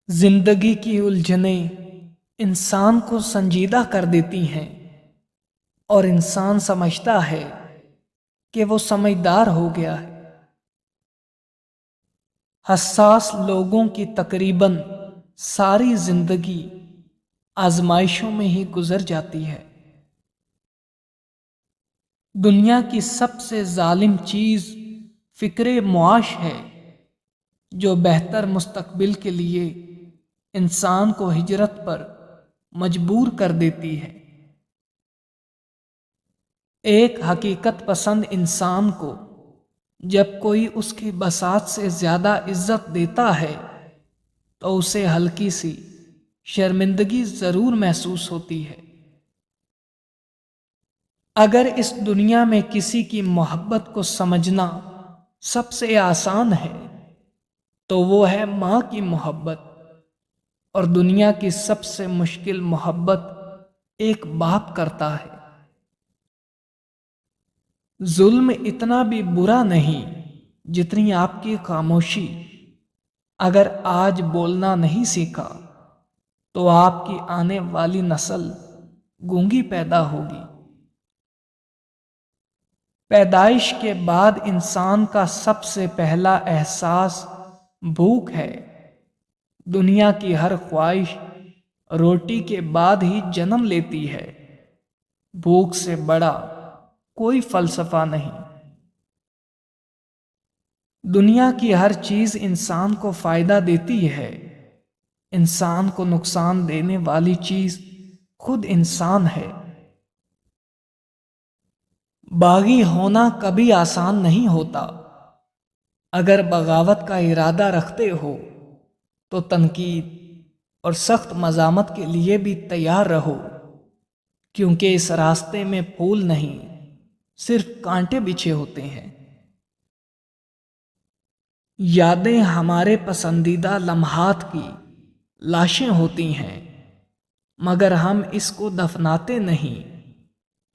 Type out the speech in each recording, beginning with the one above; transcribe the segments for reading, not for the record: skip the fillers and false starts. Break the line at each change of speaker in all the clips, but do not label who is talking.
زندگی کی الجھنیں انسان کو سنجیدہ کر دیتی ہیں اور انسان سمجھتا ہے کہ وہ سمجھدار ہو گیا ہے۔ حساس لوگوں کی تقریباً ساری زندگی آزمائشوں میں ہی گزر جاتی ہے۔ دنیا کی سب سے ظالم چیز فکر معاش ہے جو بہتر مستقبل کے لیے انسان کو ہجرت پر مجبور کر دیتی ہے۔ ایک حقیقت پسند انسان کو جب کوئی اس کی بساط سے زیادہ عزت دیتا ہے تو اسے ہلکی سی شرمندگی ضرور محسوس ہوتی ہے۔ اگر اس دنیا میں کسی کی محبت کو سمجھنا سب سے آسان ہے تو وہ ہے ماں کی محبت، اور دنیا کی سب سے مشکل محبت ایک باپ کرتا ہے۔ ظلم اتنا بھی برا نہیں جتنی آپ کی خاموشی۔ اگر آج بولنا نہیں سیکھا تو آپ کی آنے والی نسل گونگی پیدا ہوگی۔ پیدائش کے بعد انسان کا سب سے پہلا احساس بھوک ہے۔ دنیا کی ہر خواہش روٹی کے بعد ہی جنم لیتی ہے۔ بھوک سے بڑا کوئی فلسفہ نہیں۔ دنیا کی ہر چیز انسان کو فائدہ دیتی ہے، انسان کو نقصان دینے والی چیز خود انسان ہے۔ باغی ہونا کبھی آسان نہیں ہوتا۔ اگر بغاوت کا ارادہ رکھتے ہو تو تنقید اور سخت مزاحمت کے لیے بھی تیار رہو، کیونکہ اس راستے میں پھول نہیں صرف کانٹے بچھے ہوتے ہیں۔ یادیں ہمارے پسندیدہ لمحات کی لاشیں ہوتی ہیں، مگر ہم اس کو دفناتے نہیں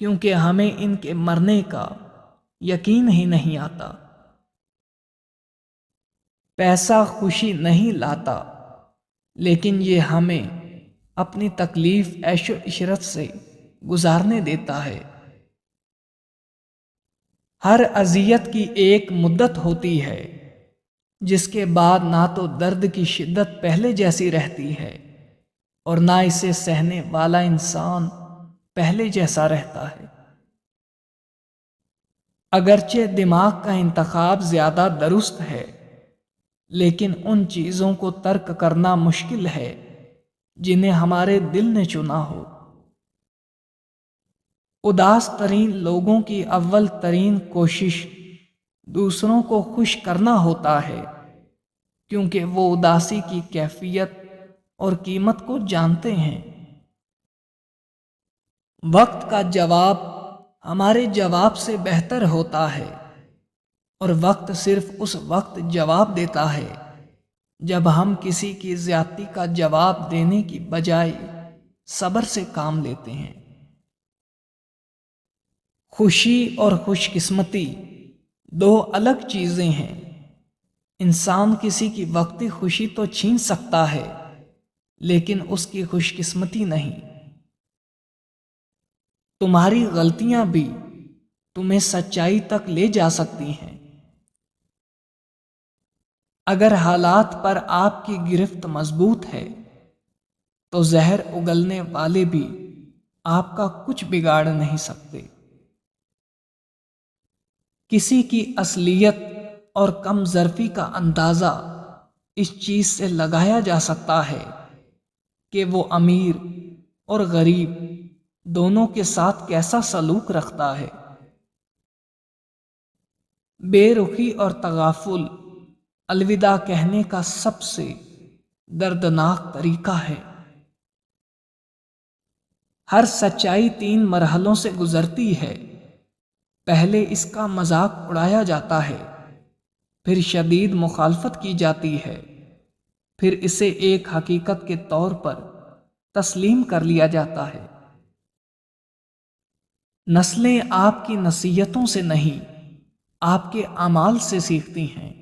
کیونکہ ہمیں ان کے مرنے کا یقین ہی نہیں آتا۔ پیسہ خوشی نہیں لاتا، لیکن یہ ہمیں اپنی تکلیف عیش و عشرت سے گزارنے دیتا ہے۔ ہر اذیت کی ایک مدت ہوتی ہے جس کے بعد نہ تو درد کی شدت پہلے جیسی رہتی ہے اور نہ اسے سہنے والا انسان پہلے جیسا رہتا ہے۔ اگرچہ دماغ کا انتخاب زیادہ درست ہے، لیکن ان چیزوں کو ترک کرنا مشکل ہے جنہیں ہمارے دل نے چنا ہو۔ اداس ترین لوگوں کی اول ترین کوشش دوسروں کو خوش کرنا ہوتا ہے، کیونکہ وہ اداسی کی کیفیت اور قیمت کو جانتے ہیں۔ وقت کا جواب ہمارے جواب سے بہتر ہوتا ہے، اور وقت صرف اس وقت جواب دیتا ہے جب ہم کسی کی زیادتی کا جواب دینے کی بجائے صبر سے کام لیتے ہیں۔ خوشی اور خوش قسمتی دو الگ چیزیں ہیں۔ انسان کسی کی وقتی خوشی تو چھین سکتا ہے، لیکن اس کی خوش قسمتی نہیں۔ تمہاری غلطیاں بھی تمہیں سچائی تک لے جا سکتی ہیں۔ اگر حالات پر آپ کی گرفت مضبوط ہے تو زہر اگلنے والے بھی آپ کا کچھ بگاڑ نہیں سکتے۔ کسی کی اصلیت اور کم ظرفی کا اندازہ اس چیز سے لگایا جا سکتا ہے کہ وہ امیر اور غریب دونوں کے ساتھ کیسا سلوک رکھتا ہے۔ بے رخی اور تغافل الوداع کہنے کا سب سے دردناک طریقہ ہے۔ ہر سچائی 3 مرحلوں سے گزرتی ہے۔ پہلے اس کا مذاق اڑایا جاتا ہے، پھر شدید مخالفت کی جاتی ہے، پھر اسے ایک حقیقت کے طور پر تسلیم کر لیا جاتا ہے۔ نسلیں آپ کی نصیحتوں سے نہیں، آپ کے اعمال سے سیکھتی ہیں۔